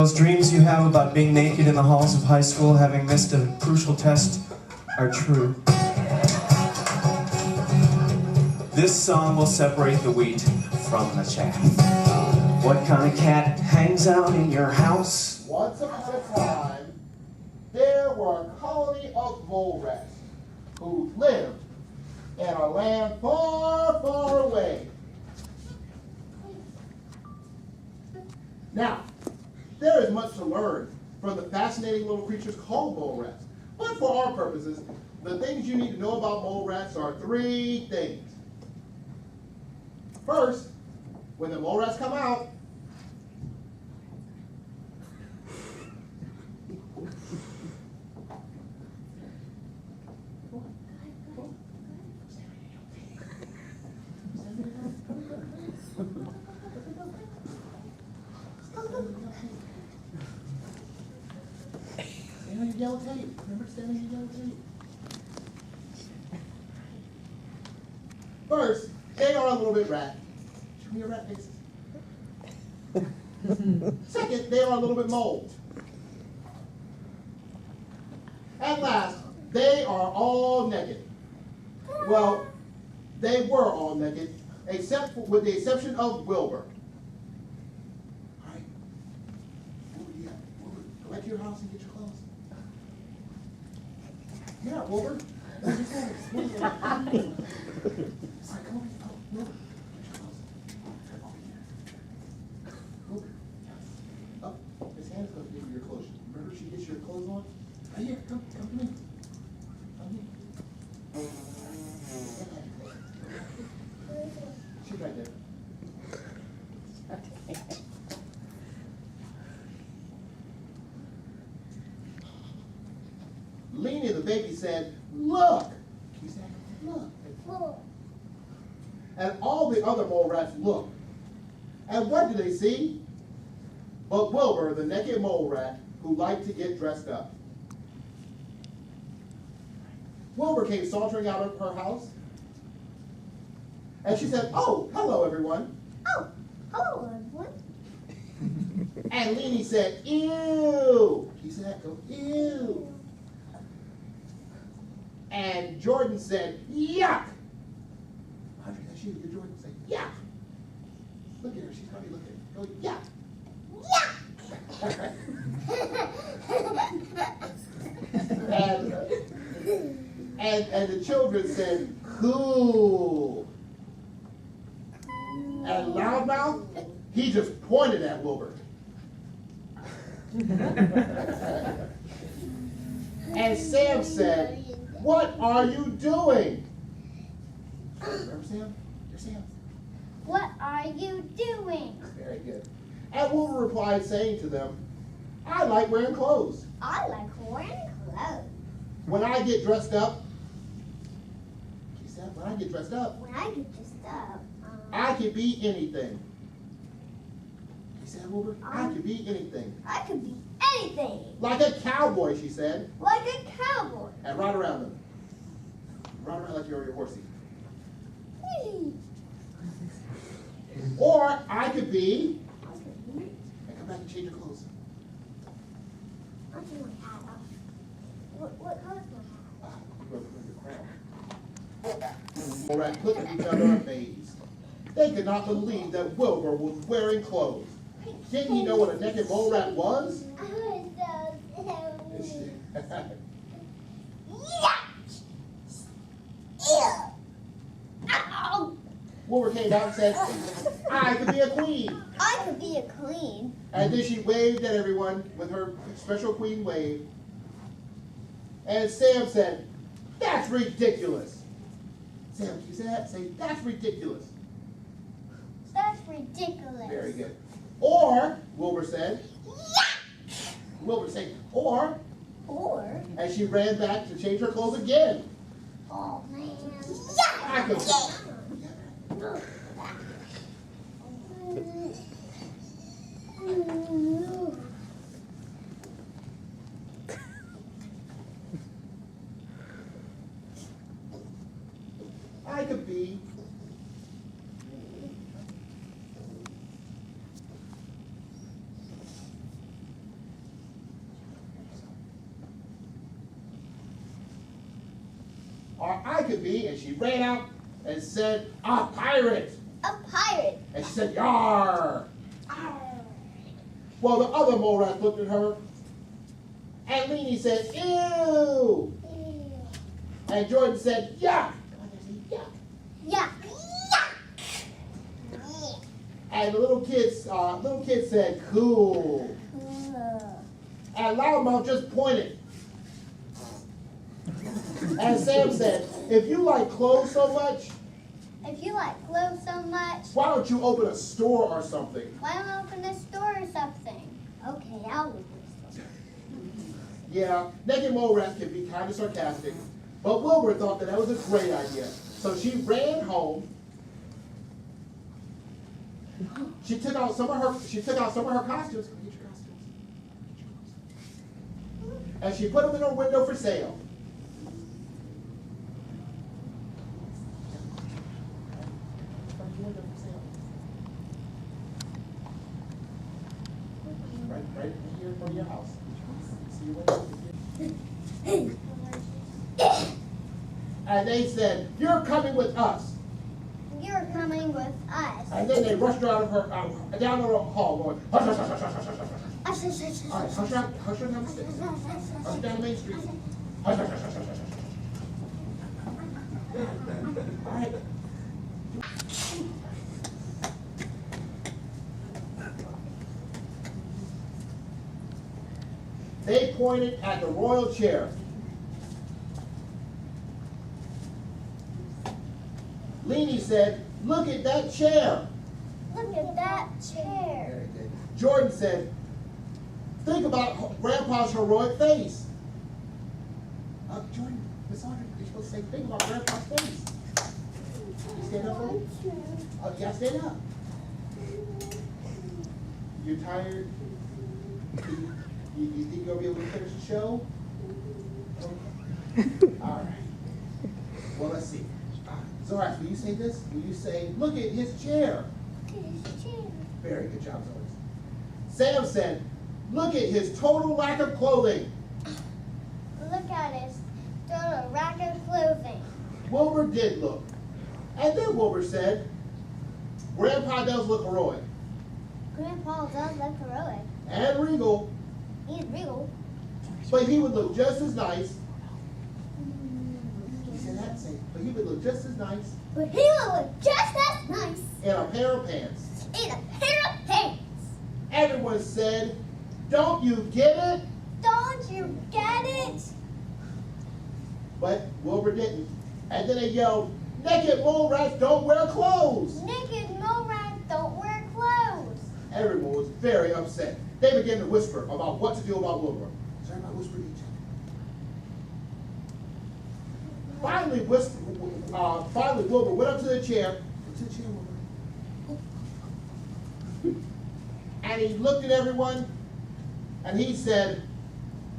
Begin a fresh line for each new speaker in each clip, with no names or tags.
Those dreams you have about being naked in the halls of high school, having missed a crucial test, are true. This song will separate the wheat from the chaff. What kind of cat hangs out in your house?
Once upon a time, there were a colony of Molerats who lived in a land far, far away. Now, there is much to learn from the fascinating little creatures called Molerats. But for our purposes, the things you need to know about Molerats are 3 things. First, when the Molerats come out, stand on your yellow tape. Remember to stand on your yellow tape. First, they are a little bit rat. Show me your rat faces. Second, they are a little bit mold. And last, they are all naked. Well, they were all naked, with the exception of Wilbur. All right. Wilbur, Wilbur, go back to your house and get your clothes. Yeah, Wilbur. Where's your clothes? All right, come on. Oh, Wilbur, get your clothes. Over here. Wilbur, yes. Up. His hand's going to give you your clothes. Remember, she gets your clothes on? Right here, come to me. Come here. She's right there. Leanie the baby said, "Look." She said, "Look." And all the other mole rats looked. And what did they see? But Wilbur, the naked mole rat, who liked to get dressed up. Wilbur came sauntering out of her house. And she said, "Oh, hello, everyone."
Oh, hello, everyone.
And Leanie said, "Ew." He said, "Go, ew." And Jordan said, "Yuck." Audrey, that's you. You're Jordan. Say, "Yuck." Look at her. She's probably looking. Go, "Yuck." and the children said, "Cool." And Loudmouth, he just pointed at Wilbur. And Sam said, "What are you doing?" Remember Sam? You're Sam.
What are you doing?
Very good. And Wilbur replied, saying to them, "I like wearing clothes.
I like wearing clothes.
When I get dressed up," he said, "when I get dressed up,
When I get dressed up,
I can be anything." He said, "Wilbur, I can be anything."
I could be anything.
Like a cowboy, she said.
Like a cowboy.
And ride around them. Ride around like you're your horsey. Or I could be, and come back and change your clothes.
I'll take my hat off. What color's my hat?
You're going to put your crown. All right, look at each other amazed. They could not believe that Wilbur was wearing clothes. Didn't he know what a naked mole rat was? Wilbur came out and said, "I could be a queen."
I could be a queen.
And then she waved at everyone with her special queen wave. And Sam said, "That's ridiculous." Sam, you say that? Say, "That's ridiculous."
That's ridiculous.
Very good. Or, Wilbur said, Wilbur said, or, and she ran back to change her clothes again.
Oh, man.
I could, I could be or I could be, and she ran out and said, a pirate.
A pirate.
And she said, yar.
Arr.
Well, the other mole rat looked at her, and Leanie said, ew.
Ew.
And Jordan said, yuck. Yuck.
Yuck.
And the little kid said, cool. And Loudmouth just pointed. And Sam said, if you like clothes so much,
If you like clothes so much,
why don't you open a store or something?
why don't I open a store or something? Okay, I'll open a store.
Yeah, naked mole rats can be kind of sarcastic, but Wilbur thought that was a great idea. So she ran home. She took out some of her costumes. Get your costumes. And she put them in her window for sale. Right here in front of your house. See your window? And they said, you're coming with us.
You're coming with us.
And then they rushed her out of her, down the hall going, hush, hush, hush, hush, hush, hush, hush, hush.
Hush, hush, hush,
All right,
hush,
hush her down the stairs. Hush her down the main street. Hush, hush, hush, hush, hush, hush. All right. They pointed at the royal chair. Leanie said, look at that chair.
Look at that chair.
Very good. Jordan said, think about Grandpa's heroic face. Jordan, Miss Audrey, you're supposed to say, think about Grandpa's face. You stand up, Lily? Oh, you gotta stand up. You tired? You think you'll be able to finish the show? All right. Well, let's see. Zorax, will you say this? Will you say, look at his chair?
Look at his chair.
Very good job, Zorax. Sam said, look at his total lack of clothing.
Look at his total rack of clothing.
Wilbur did look. And then Wilbur said, Grandpa does look heroic.
Grandpa does look heroic.
And regal,
He's real.
but he would look just as nice. He said that, say, but he would look just as nice
But he will look just as nice
in a pair of pants.
in a pair of pants.
Everyone said, don't you get it?
Don't you get it?
But Wilbur didn't. And then they yelled, naked mole rats don't wear clothes.
Naked mole rats don't wear clothes.
Everyone was very upset. They began to whisper about what to do about Wilbur. So everybody whispered to each other. Finally, Wilbur went up to the chair. Go to the chair, Wilbur. And he looked at everyone, and he said,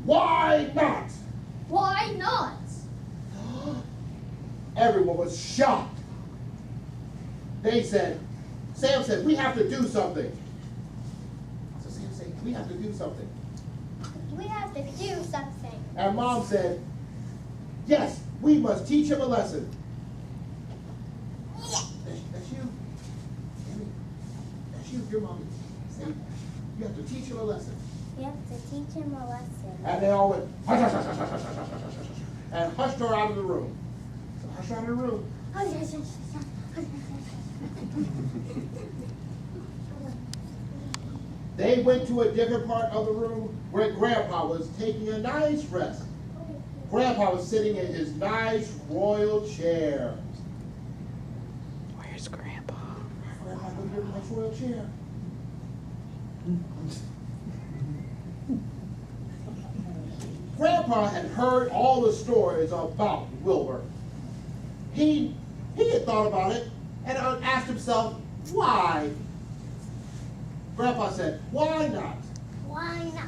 why not?
Why not?
Everyone was shocked. Sam said, we have to do something. So Sam said, we have to do something.
We have to do something.
And Mom said, yes, we must teach him a lesson.
Yeah.
That's you. Amy, that's you, your mommy. Say, you have to teach him a lesson.
We have to teach him a lesson.
And they all went, hush, hush, hush, hush, hush, hush, hush, hush, hush, hush, and hushed her out of the room. So hush her out of the room. They went to a different part of the room where Grandpa was taking a nice rest. Grandpa was sitting in his nice royal chair.
Where's Grandpa?
Grandpa, look at your nice royal chair. Grandpa had heard all the stories about Wilbur. He had thought about it and asked himself, why? Grandpa said, why not?
Why not?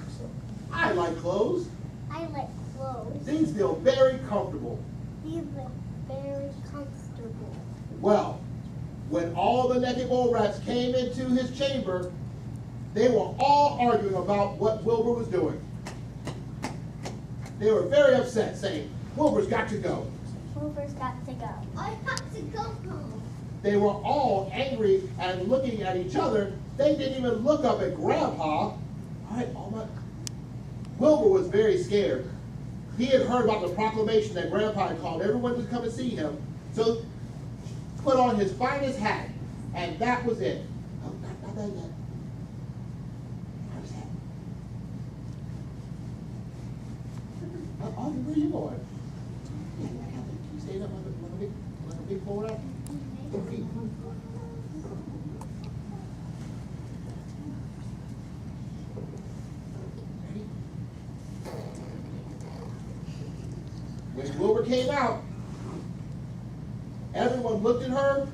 I like clothes.
I like clothes.
These feel very comfortable.
These look very comfortable.
Well, when all the naked mole rats came into his chamber, they were all arguing about what Wilbur was doing. They were very upset, saying, Wilbur's got to go.
Wilbur's got to go. I have to go home.
They were all angry and looking at each other. They didn't even look up at Grandpa. Wilbur was very scared. He had heard about the proclamation that Grandpa had called everyone to come and see him. So put on his finest hat, and that was it. Oh, not that yet. How's that? Audrey, where are you going? Yeah, can you stand up like a big Molerat? Ready? When Wilbur came out, everyone looked at her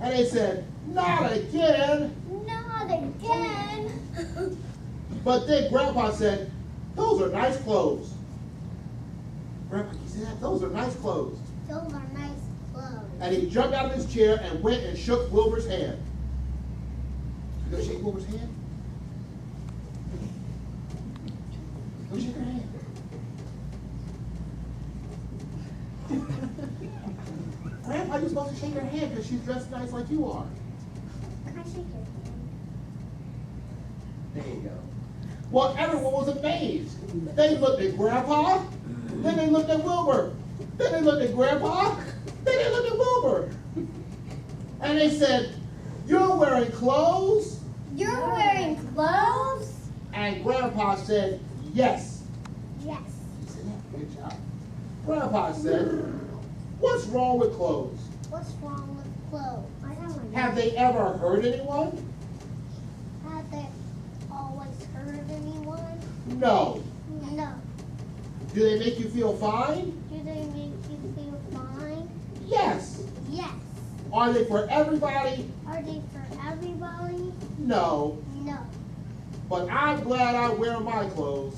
and they said, "Not again."
Not again.
But then Grandpa said, "Those are nice clothes." Grandpa, he said, "Those are nice clothes."
Those are nice clothes.
And he jumped out of his chair and went and shook Wilbur's hand. You go shake Wilbur's hand? Go shake her hand. Grandpa, you're supposed to shake her hand because she's dressed nice like you are.
Can I shake your hand?
There you go. Well, everyone was amazed. They looked at Grandpa, then they looked at Wilbur, then they looked at Grandpa, then they looked at Wilbur. And they said, "You're wearing clothes?"
You're wearing clothes?
And Grandpa said, "Yes."
Yes.
He said, "Yeah, good job." Grandpa said, "What's wrong with clothes?
What's wrong with clothes? I don't know.
Have they ever hurt anyone?"
Have they always hurt anyone?
No.
No.
Do they make you feel fine?
Do they make you feel fine?
Yes.
Yes.
Are they for everybody?
Are they for everybody?
No.
No.
But I'm glad I wear my clothes.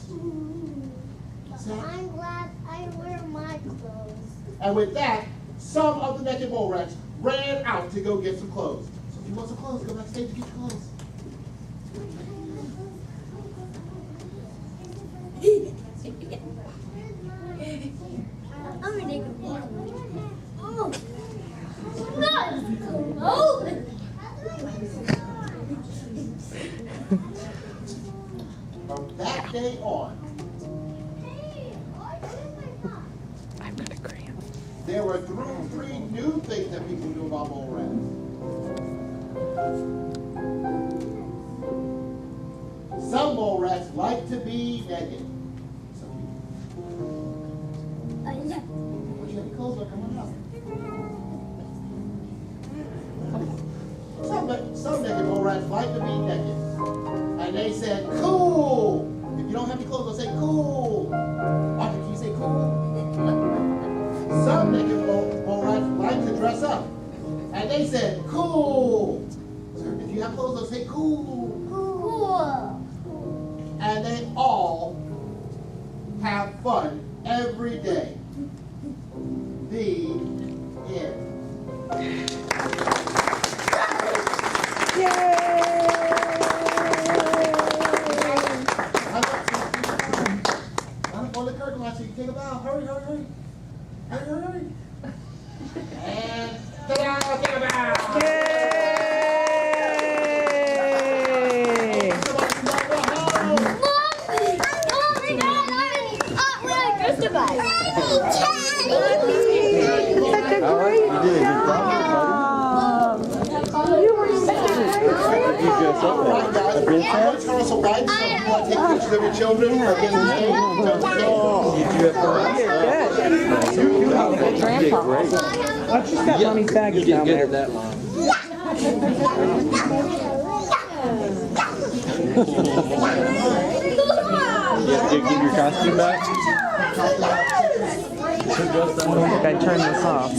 But I'm glad I wear my clothes.
And with that, some of the naked Molerats ran out to go get some clothes. So if you want some clothes, go backstage to get your clothes.
I'm gonna go. Oh. Nice clothes.
From that day on,
I've got a cramp.
there were three new things that people knew about Molerats. Some Molerats like to be naked. Well, you have your clothes on, come on out. Some naked Molerats like to be naked. And they said, "Cool." If you don't have any clothes, they'll say, "Cool." Arthur, can you say cool? Some naked Molerats like to dress up. And they said, "Cool." If you have clothes, they'll say, "Cool."
Cool.
And they all have fun every day. The end. I'm on the curtain line so you can take a bow. Hurry, hurry, hurry. Hurry, hurry, hurry. And ta-da, take a bow. Somebody can knock the hole. All right, guys. I'm going to turn on some lights so if you want to take pictures of your children or get them
I just got mommy's bags down there.
That long. Give your costume back.
I turn this off.